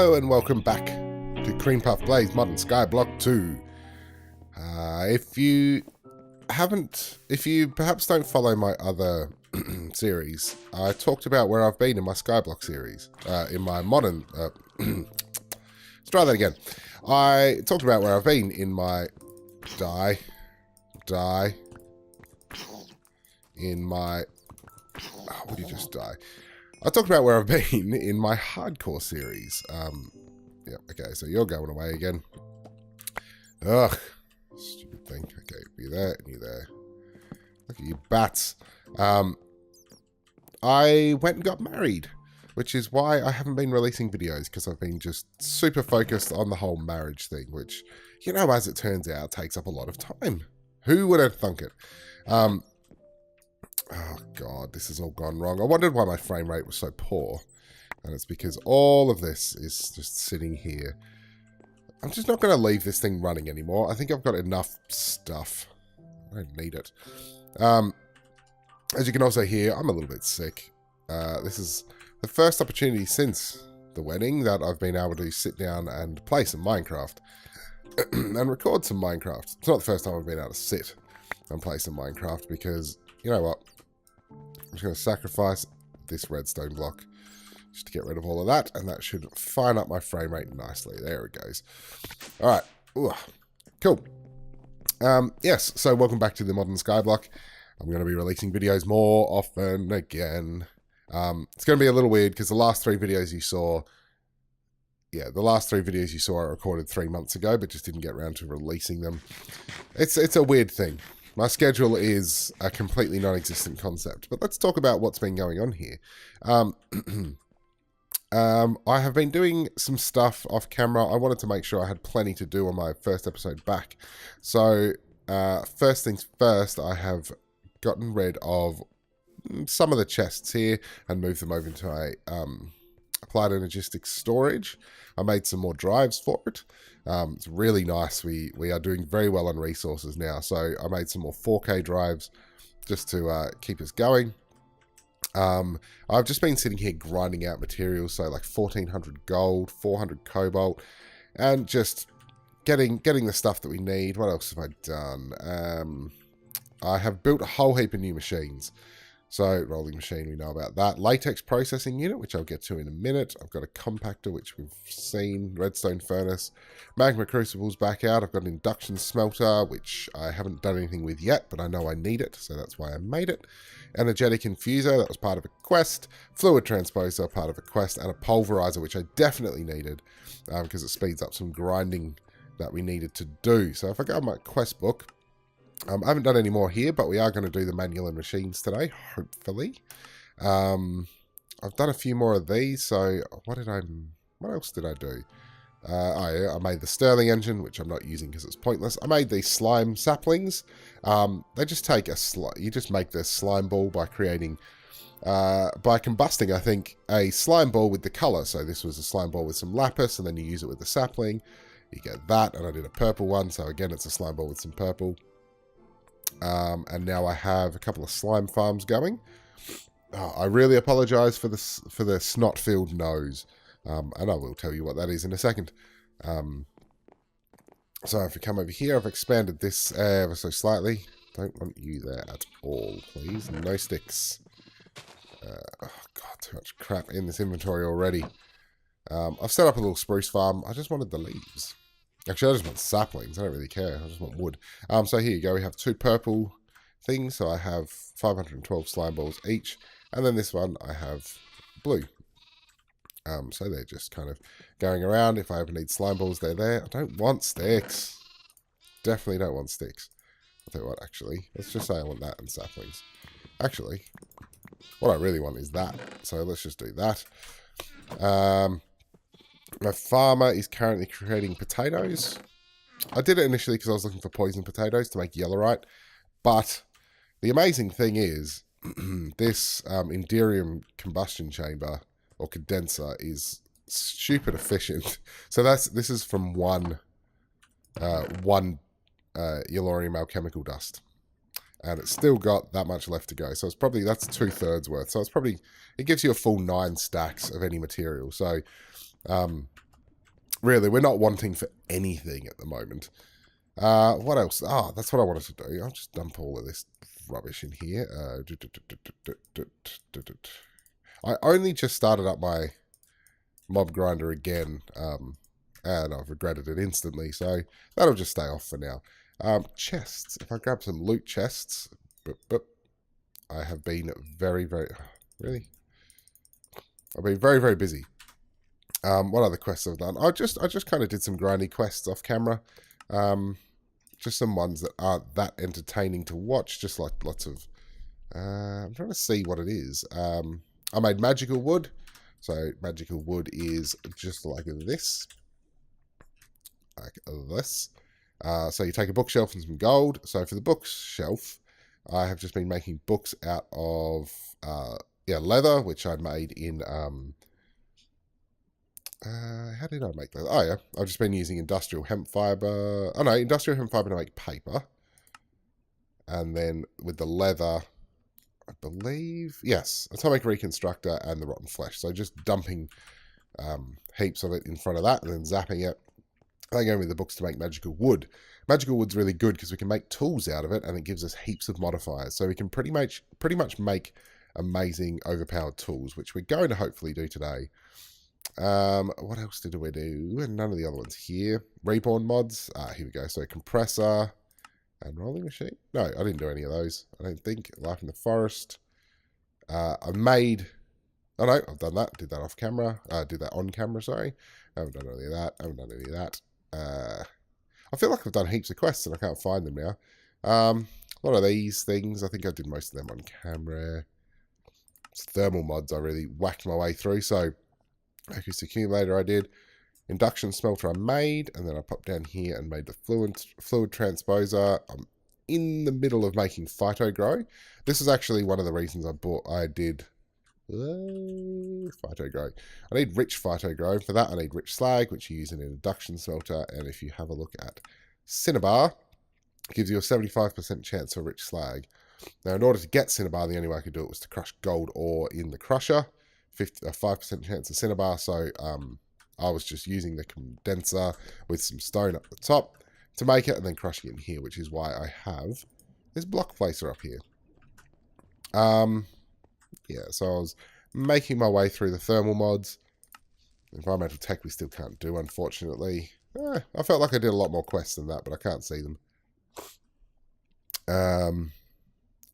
Hello and welcome back to Cream Puff Blaze Modern Skyblock 2. If you perhaps don't follow my other series, I talked about where I've been in my Skyblock series, in my modern, let's try that again. I talked about where I've been in my, would you just die? I talked about where I've been in my hardcore series. Yeah, okay, so you're going away again. Ugh, stupid thing. Okay, you there, and you there. Look at you bats. I went and got married, which is why I haven't been releasing videos, because I've been just super focused on the whole marriage thing, which, you know, as it turns out, takes up a lot of time. Who would have thunk it? Oh god, this has all gone wrong. I wondered why my frame rate was so poor. And it's because all of this is just sitting here. I'm just not going to leave this thing running anymore. I think I've got enough stuff. I don't need it. As you can also hear, I'm a little bit sick. This is the first opportunity since the wedding that I've been able to sit down and play some Minecraft. And record some Minecraft. It's not the first time I've been able to sit and play some Minecraft because, you know what? I'm just going to sacrifice this redstone block just to get rid of all of that, and that should fine up my frame rate nicely. There it goes. Alright. Cool. Yes, so welcome back to the Modern Skyblock. I'm going to be releasing videos more often again. It's going to be a little weird because the last three videos you saw... Yeah, the last three videos you saw I recorded 3 months ago, but just didn't get around to releasing them. It's a weird thing. My schedule is a completely non-existent concept, but let's talk about what's been going on here. I have been doing some stuff off camera. I wanted to make sure I had plenty to do on my first episode back. So, first things first, I have gotten rid of some of the chests here and moved them over into a applied energistics storage. I made some more drives for it. It's really nice. We are doing very well on resources now. So I made some more 4K drives just to keep us going. I've just been sitting here grinding out materials. So like 1400 gold, 400 cobalt, and just getting the stuff that we need. What else have I done? I have built a whole heap of new machines. So, rolling machine, we know about that. Latex processing unit, which I'll get to in a minute. I've got a compactor, which we've seen. Redstone furnace. Magma crucibles back out. I've got an induction smelter, which I haven't done anything with yet, but I know I need it, so that's why I made it. Energetic infuser, that was part of a quest. Fluid transposer, part of a quest. And a pulverizer, which I definitely needed, because it speeds up some grinding that we needed to do. So, if I go on my quest book... I haven't done any more here, but we are going to do the manual and machines today, hopefully. I've done a few more of these, so what else did I do? I made the Stirling engine, which I'm not using because it's pointless. I made these slime saplings. They just take you just make the slime ball by creating, by combusting, I think, a slime ball with the color. So this was a slime ball with some lapis, and then you use it with the sapling. You get that, and I did a purple one, so again, it's a slime ball with some purple. And now I have a couple of slime farms going. I really apologise for the snot-filled nose, and I will tell you what that is in a second. So if you come over here, I've expanded this ever so slightly. Don't want you there at all, please. No sticks. Oh god, too much crap in this inventory already. I've set up a little spruce farm. I just wanted the leaves. Actually, I just want saplings. I don't really care. I just want wood. So here you go. We have 2 purple things. So I have 512 slime balls each. And then this one, I have blue. So they're just kind of going around. If I ever need slime balls, they're there. I don't want sticks. Definitely don't want sticks. I'll tell you what, actually. Let's just say I want that and saplings. Actually, what I really want is that. So let's just do that. My farmer is currently creating potatoes. I did it initially because I was looking for poison potatoes to make yellowite. But the amazing thing is, this Inderium combustion chamber, or condenser, is stupid efficient. So this is from one Yellorium alchemical dust. And it's still got that much left to go. So that's 2/3 worth. So it gives you a full 9 stacks of any material. So, Really, we're not wanting for anything at the moment. What else? Ah, that's what I wanted to do. I'll just dump all of this rubbish in here. I only just started up my mob grinder again, and I've regretted it instantly, so that'll just stay off for now. Chests. If I grab some loot chests, I have been very, really? I've been very, very busy. What other quests I've done? I just kind of did some grindy quests off camera. Just some ones that aren't that entertaining to watch. Just like lots of... I'm trying to see what it is. I made magical wood. So magical wood is just like this. Like this. So you take a bookshelf and some gold. So for the bookshelf, I have just been making books out of leather, which I made in... how did I make that? Oh, yeah. I've just been using industrial hemp fiber. Oh, no. Industrial hemp fiber to make paper. And then with the leather, I believe... Yes. That's how I make a reconstructor and the rotten flesh. So just dumping heaps of it in front of that and then zapping it. And then going with the books to make magical wood. Magical wood's really good because we can make tools out of it and it gives us heaps of modifiers. So we can pretty much make amazing overpowered tools, which we're going to hopefully do today. What else did we do? And none of the other ones here. Reborn mods. Here we go. So compressor and rolling machine. No, I didn't do any of those. I don't think. Life in the forest. I made... Oh no, I've done that. Did that off camera. Did that on camera, sorry. I haven't done any of that. I haven't done any of that. I feel like I've done heaps of quests and I can't find them now. A lot of these things, I think I did most of them on camera. It's thermal mods I really whacked my way through. So, acoustic accumulator I did. Induction smelter I made. And then I popped down here and made the fluid transposer. I'm in the middle of making phytogrow. This is actually one of the reasons I did phytogrow. I need rich phytogrow. For that I need rich slag, which you use in an induction smelter. And if you have a look at cinnabar, it gives you a 75% chance for rich slag. Now in order to get cinnabar, the only way I could do it was to crush gold ore in the crusher. 5% chance of cinnabar, so I was just using the condenser with some stone up the top to make it and then crushing it in here, which is why I have this block placer up here. Yeah, so I was making my way through the thermal mods. Environmental tech we still can't do, unfortunately. I felt like I did a lot more quests than that, but I can't see them.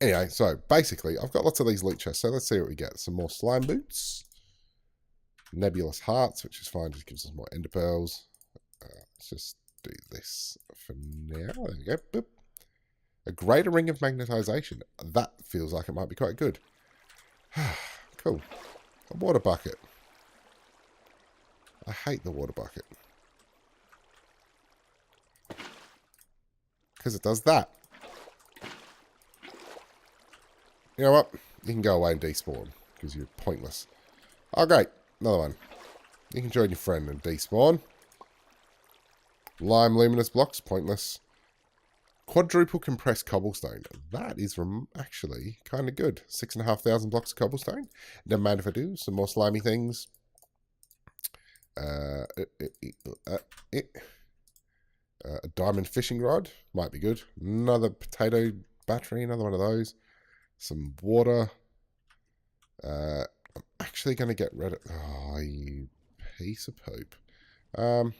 Anyway, so basically, I've got lots of these loot chests, so let's see what we get. Some more slime boots. Nebulous hearts, which is fine, just gives us more ender pearls. Let's just do this for now. There we go. Boop. A greater ring of magnetization. That feels like it might be quite good. Cool. A water bucket. I hate the water bucket. Because it does that. You know what? You can go away and despawn. Because you're pointless. Oh, great. Another one. You can join your friend and despawn. Lime luminous blocks. Pointless. Quadruple compressed cobblestone. That is actually kind of good. 6,500 blocks of cobblestone. Never mind if I do. Some more slimy things. A diamond fishing rod. Might be good. Another potato battery. Another one of those. Some water. I'm actually going to get rid of... Oh, you piece of poop. Do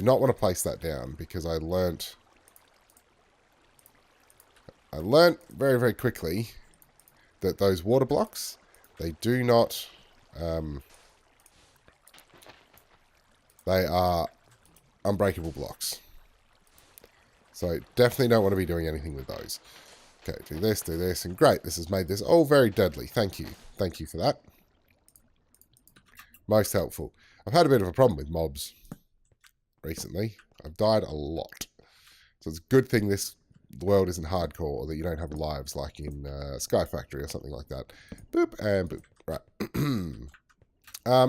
not want to place that down because I learnt very, very quickly that those water blocks, they do not... they are unbreakable blocks. So definitely don't want to be doing anything with those. Okay, do this, and great. This has made this all very deadly. Thank you. Thank you for that. Most helpful. I've had a bit of a problem with mobs recently. I've died a lot. So it's a good thing this world isn't hardcore, or that you don't have lives like in Sky Factory or something like that. Boop and boop. Right.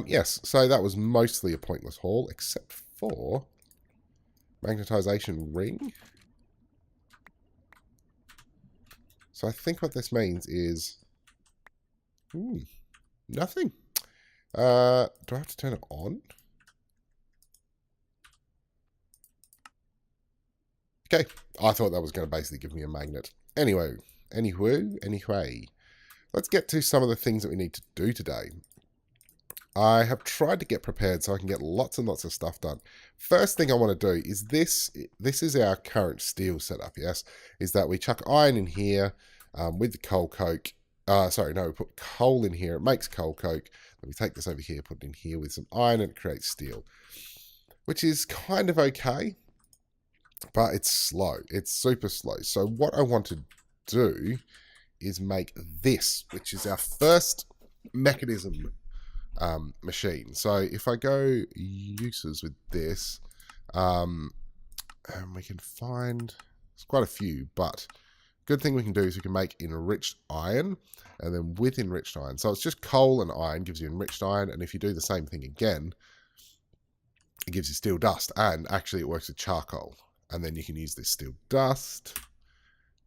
Yes, so that was mostly a pointless haul, except for magnetization ring. So I think what this means is... nothing. Do I have to turn it on? Okay, I thought that was going to basically give me a magnet. Anyway, let's get to some of the things that we need to do today. I have tried to get prepared so I can get lots and lots of stuff done. First thing I want to do is this is our current steel setup, yes? Is that we chuck iron in here with the coal coke. Sorry, no, we put coal in here. It makes coal coke. Then we take this over here, put it in here with some iron, and it creates steel. Which is kind of okay, but it's slow. It's super slow. So what I want to do is make this, which is our first mechanism machine. So if I go uses with this, and we can find, there's quite a few, but good thing we can do is we can make enriched iron, and then with enriched iron. So it's just coal and iron gives you enriched iron, and if you do the same thing again, it gives you steel dust, and actually it works with charcoal. And then you can use this steel dust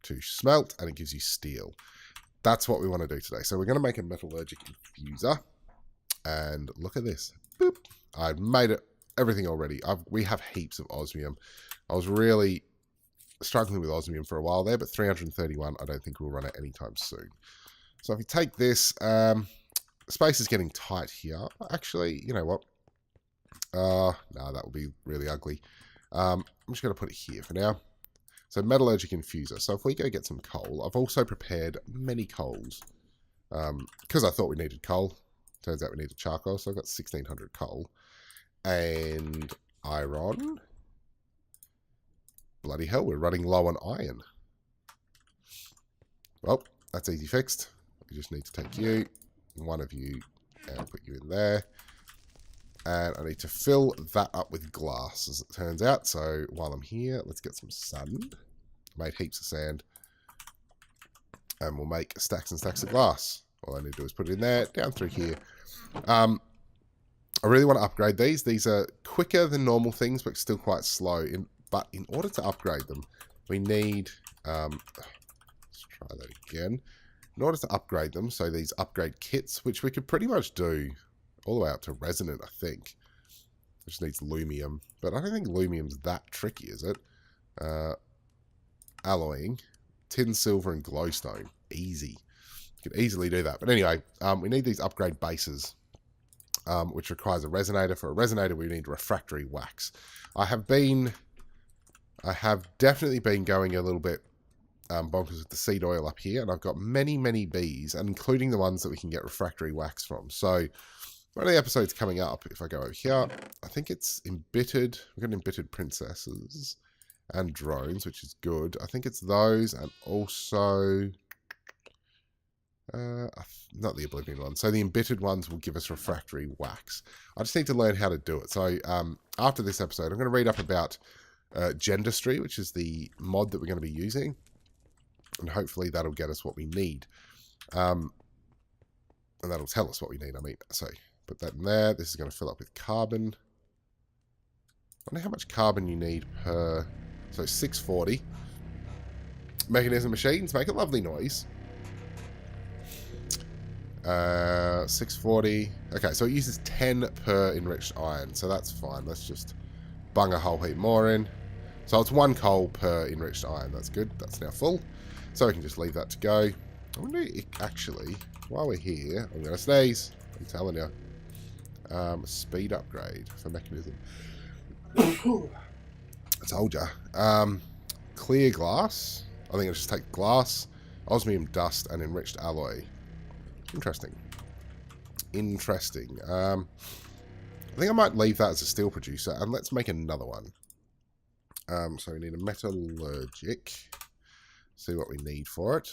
to smelt, and it gives you steel. That's what we want to do today. So we're going to make a metallurgic infuser. And look at this. Boop. I've made it, everything already. We have heaps of osmium. I was really struggling with osmium for a while there, but 331, I don't think we'll run it anytime soon. So if you take this, space is getting tight here. Actually, you know what? No, that will be really ugly. I'm just going to put it here for now. So metallurgic infuser. So if we go get some coal, I've also prepared many coals. Because I thought we needed coal. Turns out we needed charcoal, so I've got 1600 coal. And iron. Bloody hell, we're running low on iron. Well, that's easy fixed. We just need to take you, one of you, and put you in there. And I need to fill that up with glass, as it turns out. So while I'm here, let's get some sand. Made heaps of sand. And we'll make stacks and stacks of glass. All I need to do is put it in there, down through here. I really want to upgrade these. These are quicker than normal things, but still quite slow. But in order to upgrade them, we need... let's try that again. In order to upgrade them, so these upgrade kits, which we could pretty much do all the way up to resonant, I think. It just needs lumium. But I don't think lumium's that tricky, is it? Alloying. Tin, silver, and glowstone. Easy. You can easily do that. But anyway, we need these upgrade bases, which requires a resonator. For a resonator, we need refractory wax. I have definitely been going a little bit bonkers with the seed oil up here, and I've got many, many bees, and including the ones that we can get refractory wax from. So one of the episodes coming up, if I go over here, I think it's embittered. We've got embittered princesses and drones, which is good. I think it's those, and also not the oblivion ones. So the embittered ones will give us refractory wax. I just need to learn how to do it. So after this episode, I'm going to read up about Gendustry, which is the mod that we're going to be using, and hopefully that'll get us what we need. And that'll tell us what we need, I mean. So put that in there. This is going to fill up with carbon. I wonder how much carbon you need per... So 640. Mechanism machines make a lovely noise. 640. Okay, so it uses 10 per enriched iron, so that's fine. Let's just bung a whole heap more in. So it's 1 coal per enriched iron. That's good. That's now full. So we can just leave that to go. I wonder if, actually, while we're here, I'm going to sneeze. I'm telling you. Speed upgrade for mechanism. I told ya. Clear glass. I think I'll just take glass, osmium dust, and enriched alloy. Interesting. Interesting. I think I might leave that as a steel producer, and let's make another one. So we need a metallurgic. See what we need for it.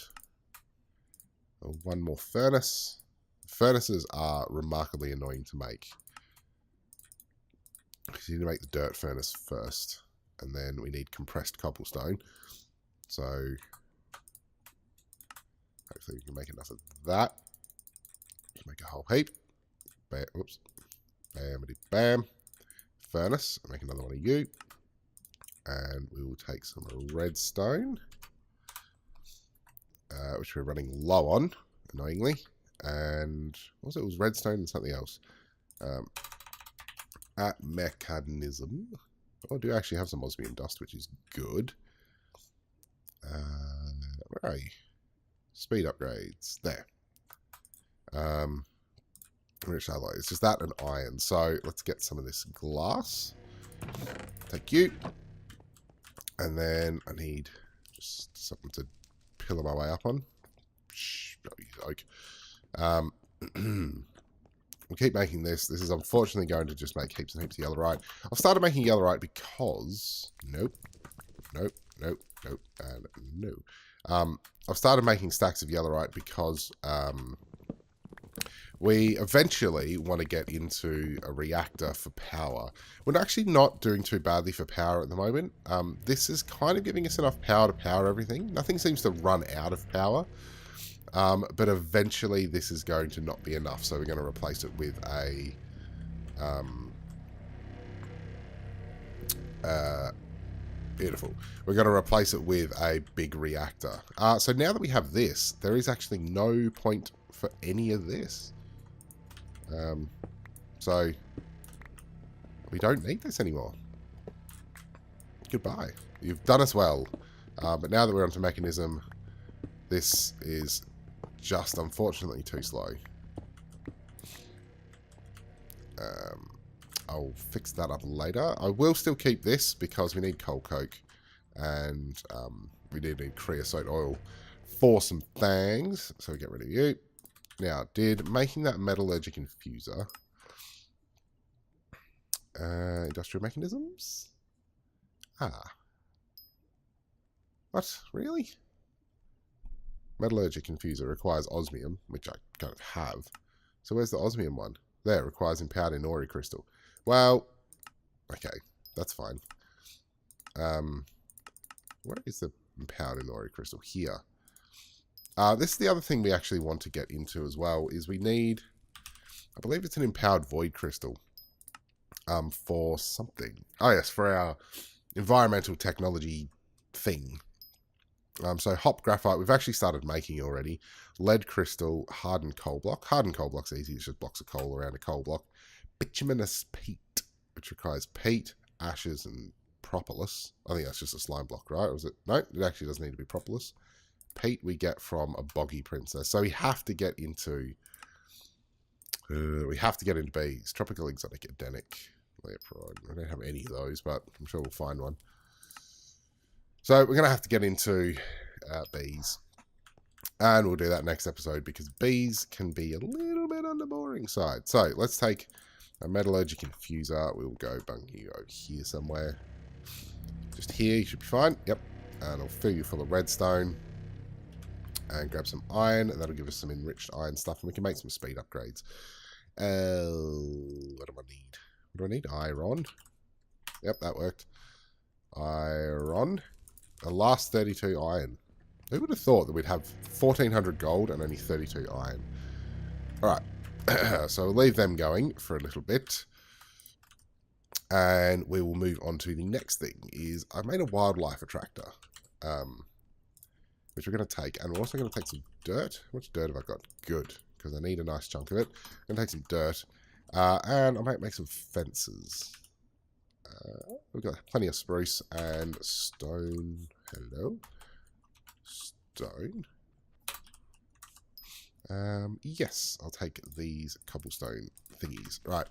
One more furnace. Furnaces are remarkably annoying to make. Because you need to make the dirt furnace first. And then we need compressed cobblestone. So hopefully we can make enough of that. Just make a whole heap. Bam, oops. Bamity bam. Furnace. I'll make another one of you. And we will take some redstone. Which we're running low on, annoyingly. And also it was redstone and something else. At Mekanism. Oh, I do actually have some osmium dust, which is good. Where are you? Speed upgrades. There. Rich alloy. It's just that and iron. So let's get some of this glass. Thank you. And then I need just something to pillar my way up on. Oak. We'll keep making this. This is unfortunately going to just make heaps and heaps of yellowite. I've started making yellowite because... Nope, and no. I've started making stacks of yellowite because we eventually want to get into a reactor for power. We're actually not doing too badly for power at the moment. This is kind of giving us enough power to power everything. Nothing seems to run out of power. But eventually this is going to not be enough, so we're going to replace it with a beautiful. We're going to replace it with a big reactor. So now that we have this, there is actually no point for any of this. So we don't need this anymore. Goodbye. You've done us well. But now that we're onto Mekanism, this is just unfortunately too slow. I'll fix that up later. I will still keep this because we need coal coke and we need creosote oil for some things. So we get rid of you. Now, did making that metallurgic infuser industrial mechanisms? What? Really? Metallurgic infuser requires osmium, which I kind of have. So where's the osmium one? There, requires empowered Inori crystal. Well, okay, that's fine. Where is the empowered Inori crystal? Here. This is the other thing we actually want to get into as well, is we need, I believe it's an empowered void crystal for something. Oh yes, for our environmental technology thing. So hop graphite, we've actually started making already. Lead crystal, hardened coal block. Hardened coal block's easy, it's just blocks of coal around a coal block. Bituminous peat, which requires peat, ashes, and propolis. I think that's just a slime block, right? Or is it? No, it actually doesn't need to be propolis. Peat we get from a boggy princess. So we have to get into... bees. Tropical exotic Edenic. Leopard. I don't have any of those, but I'm sure we'll find one. So we're going to have to get into bees. And we'll do that next episode because bees can be a little bit on the boring side. So let's take a metallurgic infuser. We'll go bungie over here somewhere. Just here, you should be fine. Yep. And I'll fill you full of redstone. And grab some iron. That'll give us some enriched iron stuff. And we can make some speed upgrades. What do I need? What do I need? Iron. Yep, that worked. Iron. The last 32 iron. Who would have thought that we'd have 1400 gold and only 32 iron? Alright. So we'll leave them going for a little bit. And we will move on to the next thing. Is I've made a wildlife attractor. Which we're going to take. And we're also going to take some dirt. How much dirt have I got? Good. Because I need a nice chunk of it. I'm going to take some dirt. And I might make some fences. We've got plenty of spruce and stone. Hello. Stone. Yes, I'll take these cobblestone thingies. Right.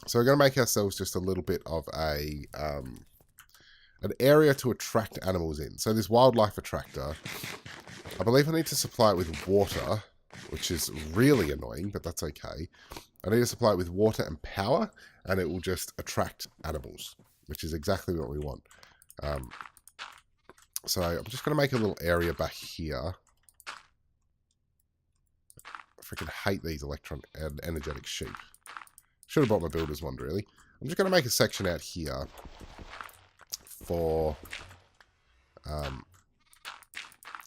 So we're going to make ourselves just a little bit of a an area to attract animals in. So this wildlife attractor, I believe I need to supply it with water, which is really annoying, but that's okay. I need to supply it with water and power, and it will just attract animals, which is exactly what we want. So I'm just going to make a little area back here. I freaking hate these energetic sheep. Should have bought my builder's one, really. I'm just going to make a section out here for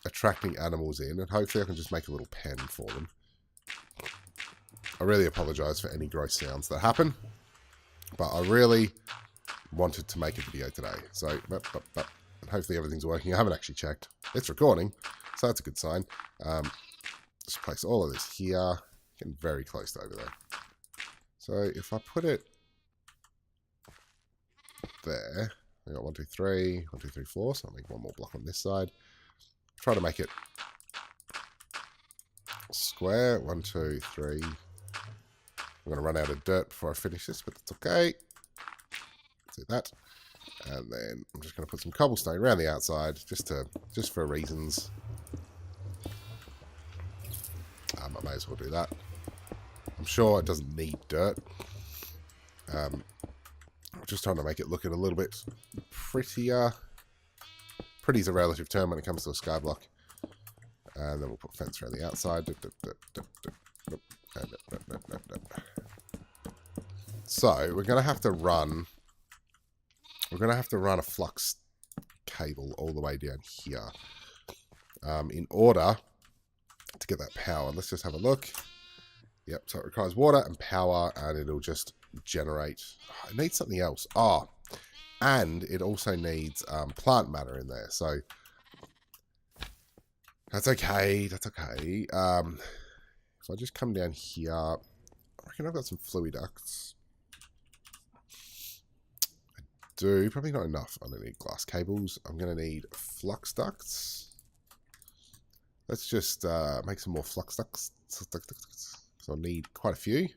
attracting animals in, and hopefully I can just make a little pen for them. I really apologise for any gross sounds that happen, but I really wanted to make a video today. So, and hopefully everything's working. I haven't actually checked. It's recording, so that's a good sign. Just place all of this here. Getting very close to over there. So if I put it there, I got 1, 2, 3, 1, 2, 3, 4. So I'll make one more block on this side. try to make it square. 1, 2, 3. I'm going to run out of dirt before I finish this, but that's okay. Do that. And then I'm just going to put some cobblestone around the outside, just for reasons. I may as well do that. I'm sure it doesn't need dirt. I'm just trying to make it look a little bit prettier. Pretty is a relative term when it comes to a skyblock. And then we'll put fence around the outside. So we're going to have to run. We're going to have to run a flux cable all the way down here in order to get that power. Let's just have a look. Yep, so it requires water and power, and it'll just generate. Oh, it needs something else. Oh, and it also needs plant matter in there. So that's okay. That's okay. If I just come down here, I reckon I've got some fluid ducts. I do. Probably not enough. I don't need glass cables. I'm going to need flux ducts. Let's just make some more flux ducts. So I'll need quite a few.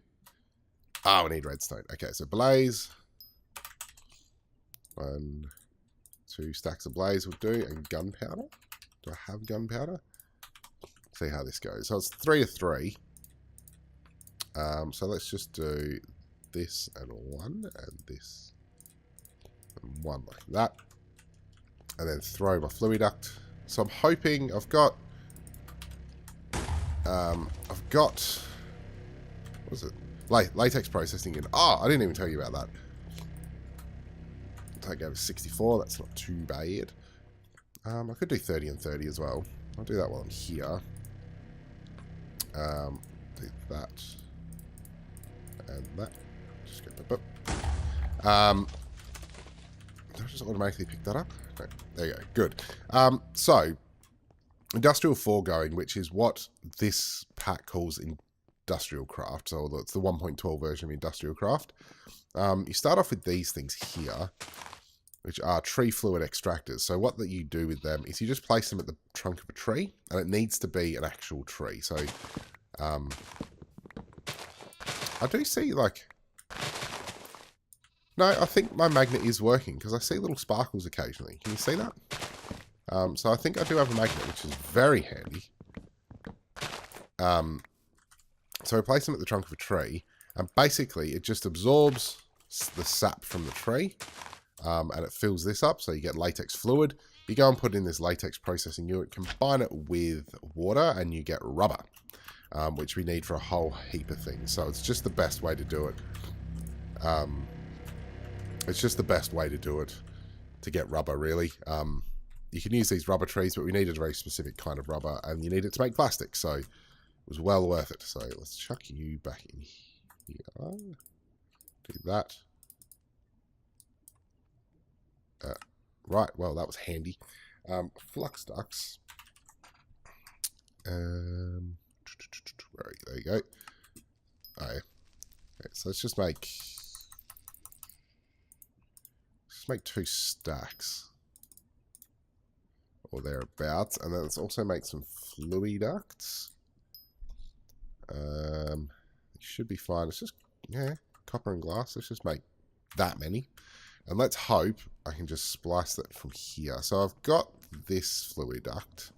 Ah, we need redstone. Okay, so blaze. 1, 2 stacks of blaze will do. And gunpowder. Do I have gunpowder? See how this goes. So it's 3 to 3. So let's just do this and 1 and this and 1 like that. And then throw my fluid duct. So I'm hoping I've got what is it? Latex processing in. Oh, I didn't even tell you about that. Take over 64. That's not too bad. I could do 30 and 30 as well. I'll do that while I'm here. Do that and that. Just get that up. Did I just automatically pick that up? No. There you go. Good. So industrial foregoing, which is what this pack calls industrial craft. So it's the 1.12 version of industrial craft. You start off with these things here, which are tree fluid extractors. So what that you do with them is you just place them at the trunk of a tree, and it needs to be an actual tree. So I do see, like... No, I think my magnet is working, because I see little sparkles occasionally. Can you see that? So I think I do have a magnet, which is very handy. So I place them at the trunk of a tree, and basically it just absorbs the sap from the tree, and it fills this up, so you get latex fluid. You go and put in this latex processing unit, combine it with water, and you get rubber, which we need for a whole heap of things. So it's just the best way to do it. It's just the best way to do it, to get rubber, really. You can use these rubber trees, but we needed a very specific kind of rubber, and you need it to make plastic, so it was well worth it. So let's chuck you back in here. Do that. Right, well, that was handy. Flux ducts. There you go. Oh, yeah. Okay, so let's just make 2 stacks. Or thereabouts. And then let's also make some fluid ducts. It should be fine. It's just, yeah, copper and glass. Let's just make that many. And let's hope I can just splice that from here. So I've got this fluid duct.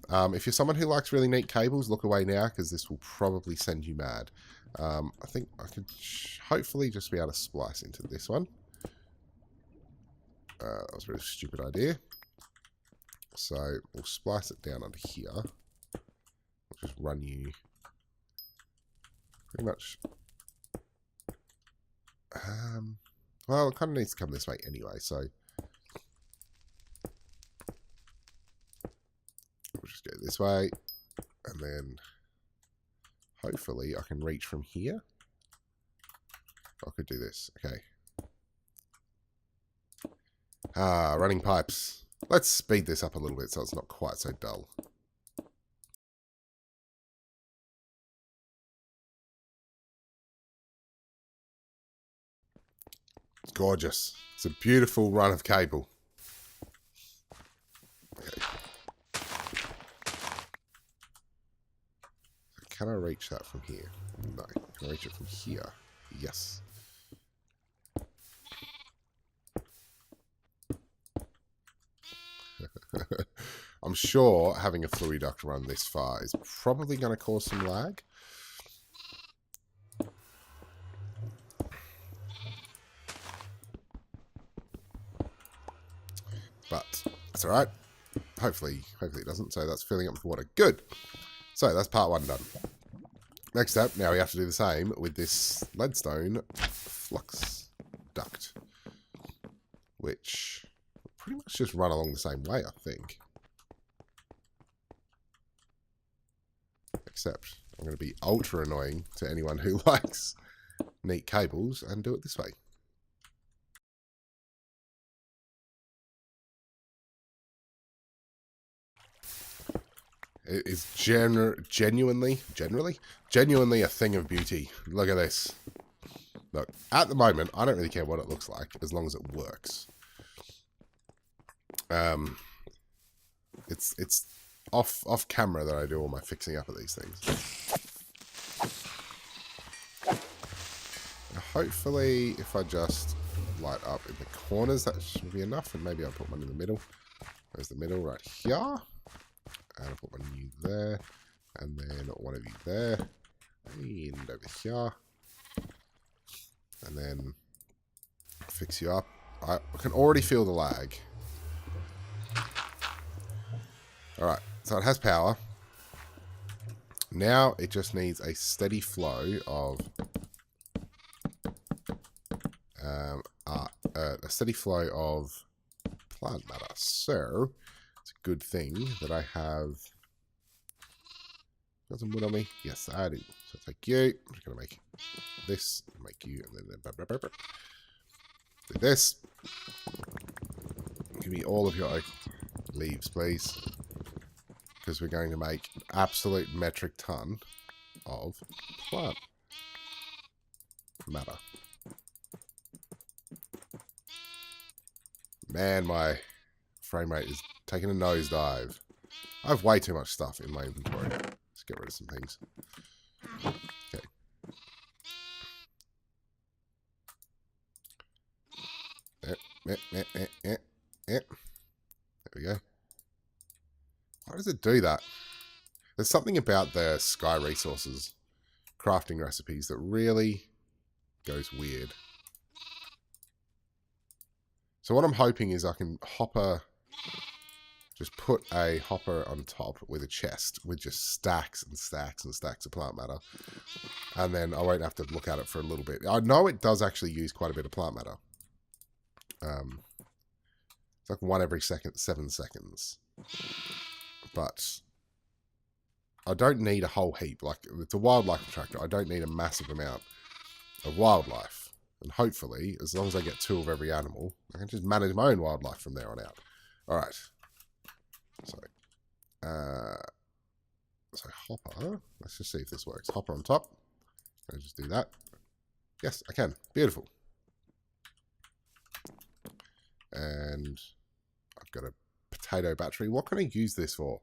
If you're someone who likes really neat cables, look away now, because this will probably send you mad. I think I could hopefully just be able to splice into this one. That was a really stupid idea. So we'll splice it down under here. We'll just run you pretty much. Well, it kind of needs to come this way anyway, so we'll just go this way, and then hopefully I can reach from here. I could do this. Okay. Running pipes. Let's speed this up a little bit so it's not quite so dull. It's gorgeous. It's a beautiful run of cable. Okay. can I reach that from here? No. Can I reach it from here? Yes. I'm sure having a fluid duct run this far is probably going to cause some lag. But that's alright. Hopefully it doesn't. So that's filling up with water. Good. So that's part 1 done. Next step, now we have to do the same with this leadstone flux duct. Which will pretty much just run along the same way, I think. Except I'm going to be ultra annoying to anyone who likes neat cables and do it this way. It is genuinely a thing of beauty. Look at this. Look, at the moment, I don't really care what it looks like as long as it works. It's off camera that I do all my fixing up of these things. Now, hopefully, if I just light up in the corners, that should be enough. And maybe I'll put one in the middle. There's the middle right here. And I'll put one of you there. And then one of you there. And over here. And then fix you up. I can already feel the lag. Alright, so it has power. Now it just needs a steady flow of plant matter. So it's a good thing that I have got some wood on me. Yes, I do. So take you. I'm just gonna make this, make you, and then do this. Give me all of your oak leaves, please. Because we're going to make an absolute metric ton of plant matter. Man, my frame rate is taking a nosedive. I have way too much stuff in my inventory. Let's get rid of some things. Okay. There we go. Why does it do that? There's something about the sky resources crafting recipes that really goes weird. So what I'm hoping is I can just put a hopper on top with a chest with just stacks and stacks and stacks of plant matter. And then I won't have to look at it for a little bit. I know it does actually use quite a bit of plant matter. It's like 1 every 7 seconds. But I don't need a whole heap. Like, it's a wildlife attractor. I don't need a massive amount of wildlife. And hopefully, as long as I get 2 of every animal, I can just manage my own wildlife from there on out. Alright. So hopper. Let's just see if this works. Hopper on top. Can I just do that? Yes, I can. Beautiful. And I've got a potato battery. What can I use this for?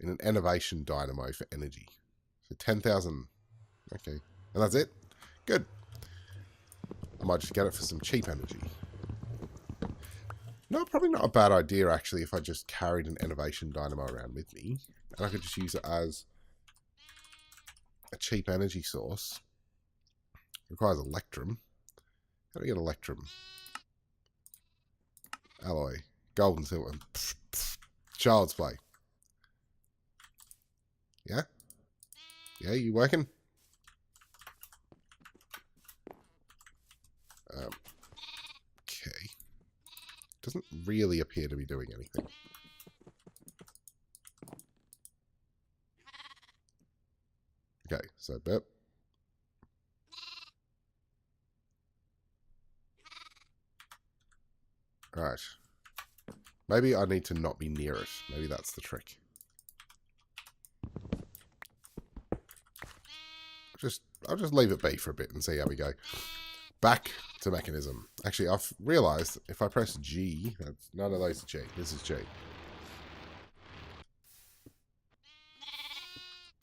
In an innovation dynamo for energy. So 10,000. Okay. And that's it? Good. I might just get it for some cheap energy. No, probably not a bad idea, actually, if I just carried an innovation dynamo around with me. And I could just use it as a cheap energy source. It requires electrum. How do I get electrum? Alloy. Gold and silver. Child's play. Yeah? Yeah, you working? Okay. Doesn't really appear to be doing anything. Okay, so burp. Alright. Maybe I need to not be near it. Maybe that's the trick. I'll just leave it be for a bit and see how we go. Back to Mekanism. Actually, I've realised if I press G, that's none of those are G. This is G.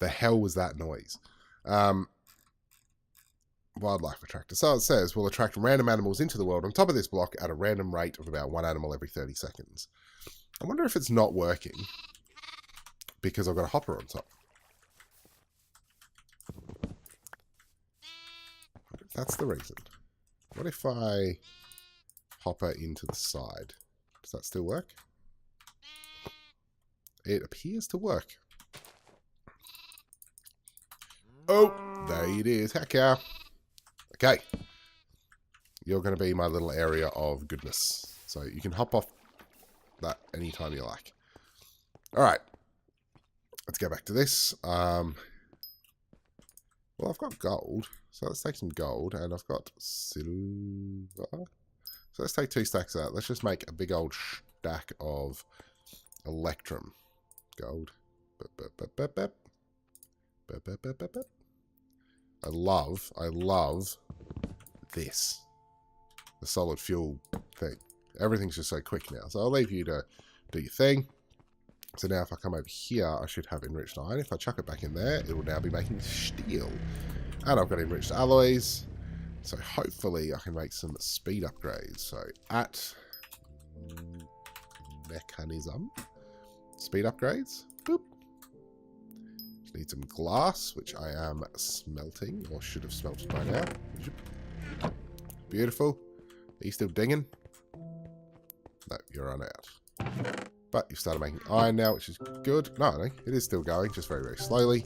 the hell was that noise? Wildlife attractor. So it says, will attract random animals into the world on top of this block at a random rate of about 1 animal every 30 seconds. I wonder if it's not working because I've got a hopper on top. What if that's the reason? What if I hopper into the side? Does that still work? It appears to work. Oh, there it is. Heck yeah. Okay. You're going to be my little area of goodness. So you can hop off that anytime you like. Alright. Let's go back to this. Well, I've got gold. So let's take some gold. And I've got silver. So let's take 2 stacks out. Let's just make a big old stack of electrum. Gold. I love this. The solid fuel thing. Everything's just so quick now. So I'll leave you to do your thing. So now if I come over here, I should have enriched iron. If I chuck it back in there, it will now be making steel. And I've got enriched alloys. So hopefully I can make some speed upgrades. So at Mekanism. Speed upgrades. Boop. Just need some glass, which I am smelting, or should have smelted by now. Beautiful. Are you still dinging? No, you're run out. But you've started making iron now, which is good. No, it is still going, just very, very slowly.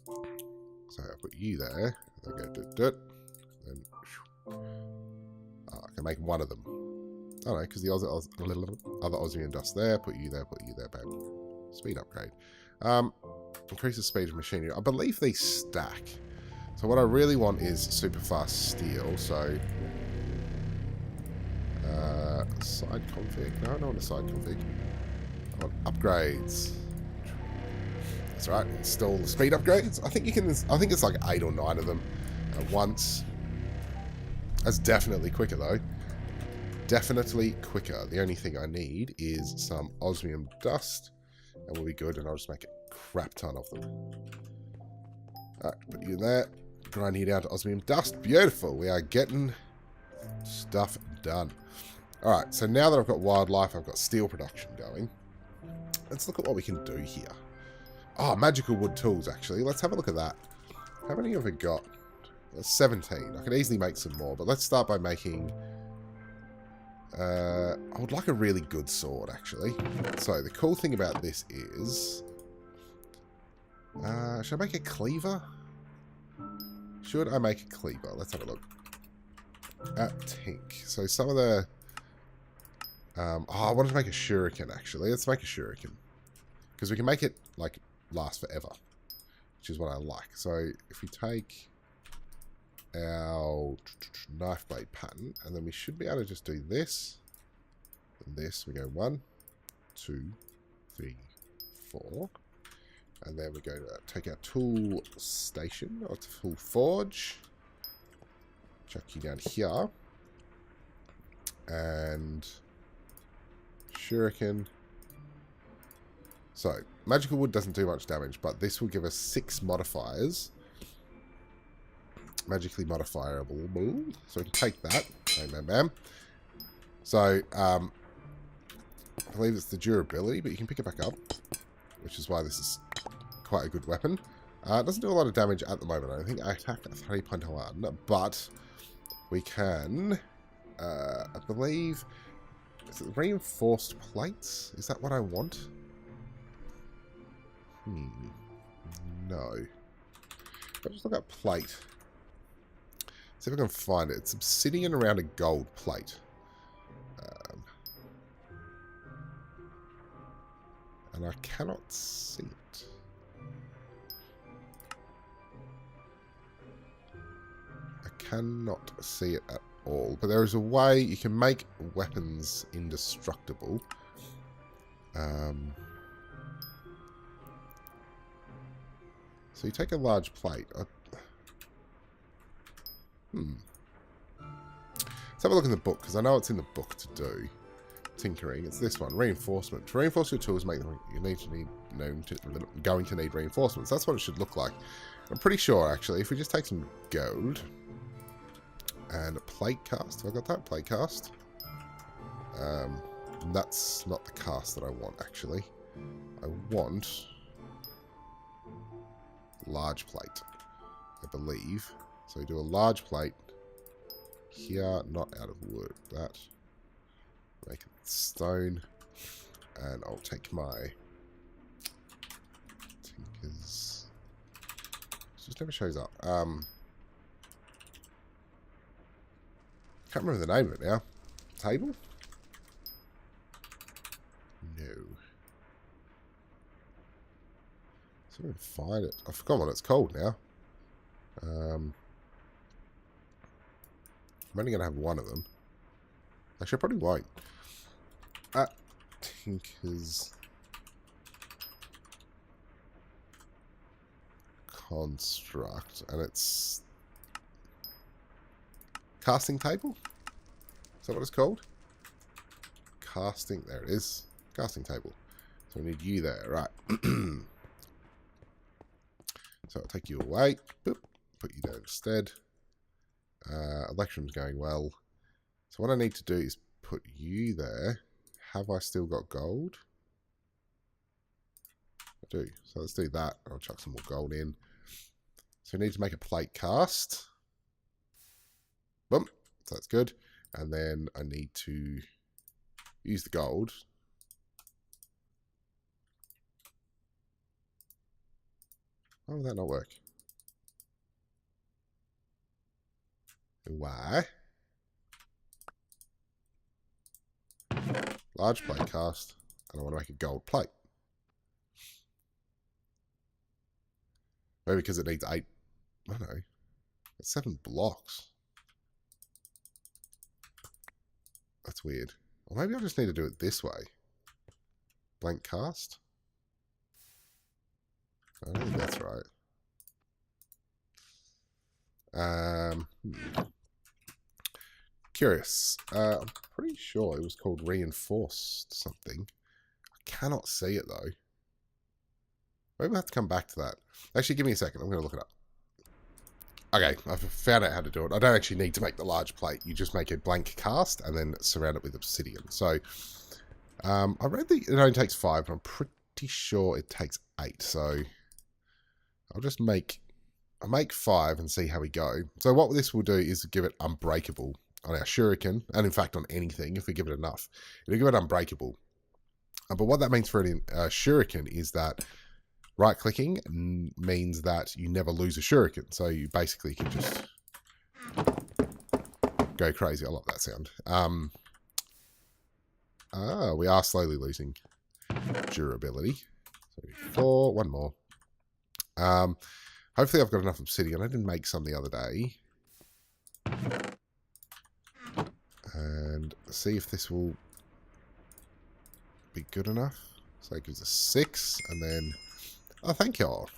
So I'll put you there. Then go do. Then I can make one of them. Oh no, because the other osmium dust there. Put you there, bam. Speed upgrade. Increases speed of machinery. I believe they stack. So what I really want is super fast steel. So side config. No, I don't want a side config. I want upgrades. That's right. Install the speed upgrades. I think you can. I think it's like 8 or 9 of them at once. That's definitely quicker though. Definitely quicker. The only thing I need is some osmium dust, and we'll be good. And I'll just make a crap ton of them. Alright, put you in there. Grind you down to osmium dust. Beautiful. We are getting stuff done. Alright, so now that I've got wildlife, I've got steel production going. Let's look at what we can do here. Oh, magical wood tools, actually. Let's have a look at that. How many have we got? 17. I could easily make some more, but let's start by making... I would like a really good sword, actually. So, the cool thing about this is... should I make a cleaver? Should I make a cleaver? Let's have a look. At Tink. So, some of the... I wanted to make a shuriken, actually. Let's make a shuriken. Because we can make it, like, last forever. Which is what I like. So, if we take our knife blade pattern, and then we should be able to just do this. And this, we go 1, 2, 3, 4. And then we go to take our tool station, or tool forge. Chuck you down here. And shuriken. So, magical wood doesn't do much damage, but this will give us 6 modifiers. Magically modifiable. So we can take that. Bam, bam, bam. So, I believe it's the durability, but you can pick it back up. Which is why this is quite a good weapon. It doesn't do a lot of damage at the moment. I think I attack at 3.1, but we can, I believe, is it reinforced plates? Is that what I want? No. I'll just look at plate. See if I can find it. It's obsidian around a gold plate. And I cannot see it. I cannot see it at all. But there is a way you can make weapons indestructible. So you take a large plate. Let's have a look in the book, because I know it's in the book to do. Tinkering. It's this one. Reinforcement. To reinforce your tools, make them. You need going to need reinforcements. That's what it should look like. I'm pretty sure, actually, if we just take some gold and a plate cast. Have I got that? Plate cast. That's not the cast that I want, actually. I want large plate, I believe. So we do a large plate here, not out of wood. That. Make it stone. And I'll take my tinkers. It just never shows up. Can't remember the name of it now. Table? No. See if I can find it. I forgot what it's called now. I'm only going to have one of them. Actually, I probably won't. Tinker's construct, and it's casting table? Is that what it's called? Casting, there it is. Casting table. So we need you there, right. So I'll take you away. Boop. Put you there instead. Electrum's going well. So what I need to do is put you there. Have I still got gold? I do. So let's do that. I'll chuck some more gold in. So we need to make a plate cast. Boom. So that's good. And then I need to use the gold. Why would that not work? Why? Large plate cast, and I want to make a gold plate. Maybe because it needs 8, I don't know, it's 7 blocks. That's weird. Or maybe I just need to do it this way. Blank cast? I don't think that's right. Curious. I'm pretty sure it was called reinforced something. I cannot see it though. Maybe we'll have to come back to that. Actually, give me a second. I'm going to look it up. Okay, I've found out how to do it. I don't actually need to make the large plate. You just make a blank cast and then surround it with obsidian. So, I read that it only takes 5, but I'm pretty sure it takes 8. So, I'll just make 5 and see how we go. So what this will do is give it unbreakable on our shuriken, and in fact on anything, if we give it enough. It'll give it unbreakable. But what that means for a shuriken is that right-clicking means that you never lose a shuriken. So you basically can just go crazy. I love that sound. We are slowly losing durability. So 4, one more. Hopefully I've got enough obsidian. I didn't make some the other day. And see if this will be good enough. So it gives us 6, and then... Oh, thank you all.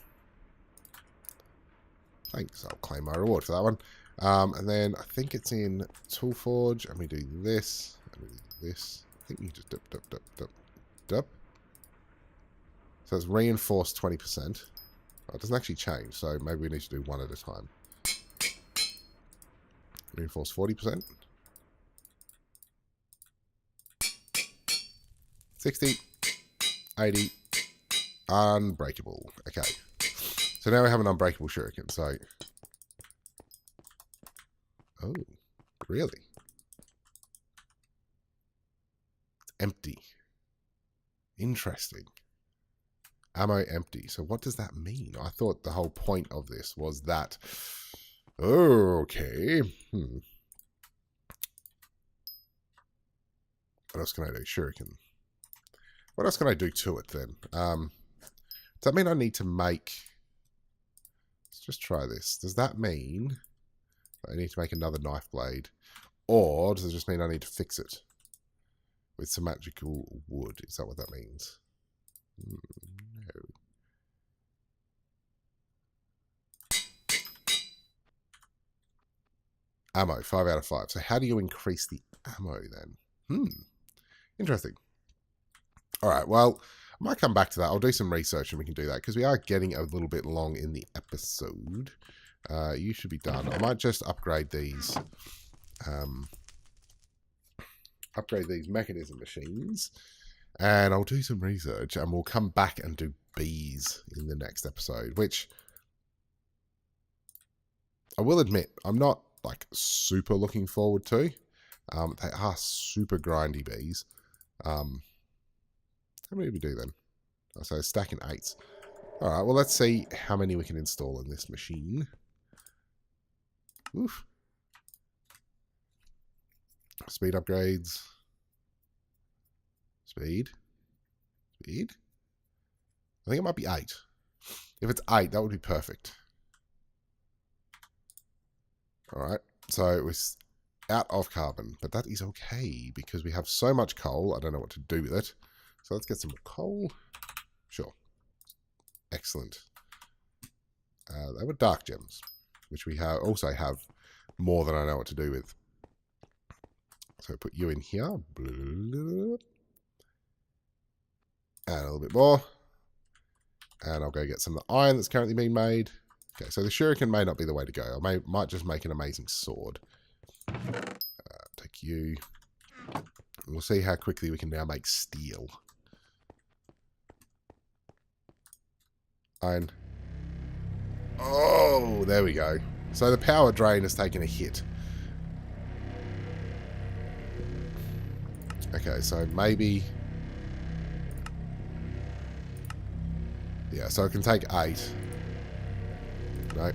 Thanks, I'll claim my reward for that one. And then I think it's in Toolforge, and we do this, and we do this. I think you just dup. So it's reinforced 20%. Oh, it doesn't actually change, so maybe we need to do one at a time. Reinforce 40%. 60. 80. Unbreakable. Okay. So now we have an unbreakable shuriken, so... Oh, really? It's empty. Interesting. Ammo empty. So what does that mean? I thought the whole point of this was that... Okay. What else can I do? Shuriken. What else can I do to it then? Does that mean I need to make... Let's just try this. Does that mean I need to make another knife blade? Or does it just mean I need to fix it with some magical wood? Is that what that means? No. Ammo, 5 out of 5. So how do you increase the ammo then? Interesting. Alright, well, might come back to that. I'll do some research and we can do that because we are getting a little bit long in the episode. You should be done. I might just upgrade these mechanism machines, and I'll do some research, and we'll come back and do bees in the next episode, which I will admit I'm not like super looking forward to. They are super grindy bees. How many do we do then? So stacking 8s. All right, well, let's see how many we can install in this machine. Oof. Speed upgrades. Speed. I think it might be 8. If it's 8, that would be perfect. All right, so we're out of carbon, but that is okay because we have so much coal. I don't know what to do with it. So let's get some coal. Sure. Excellent. They were dark gems, which we also have more than I know what to do with. So put you in here. And a little bit more. And I'll go get some of the iron that's currently being made. Okay, so the shuriken may not be the way to go. I might just make an amazing sword. Take you. We'll see how quickly we can now make steel. Iron. Oh, there we go. So the power drain has taken a hit. Okay, so maybe... Yeah, so it can take 8. No.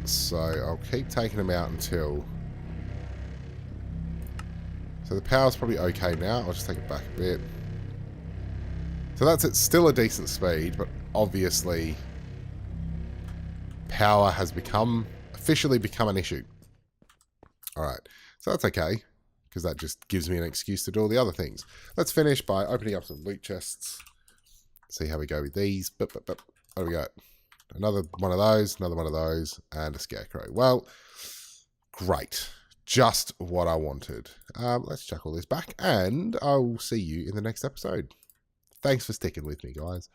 So I'll keep taking them out until... So the power's probably okay now. I'll just take it back a bit. So that's it. Still a decent speed, but obviously power has officially become an issue. Alright, so that's okay, because that just gives me an excuse to do all the other things. Let's finish by opening up some loot chests. See how we go with these. There we go. Another one of those, and a scarecrow. Well, great. Just what I wanted. Let's chuck all this back, and I'll see you in the next episode. Thanks for sticking with me, guys.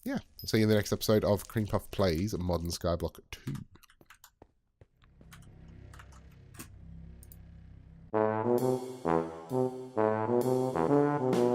Yeah, I'll see you in the next episode of Cream Puff Plays Modern Skyblock 2.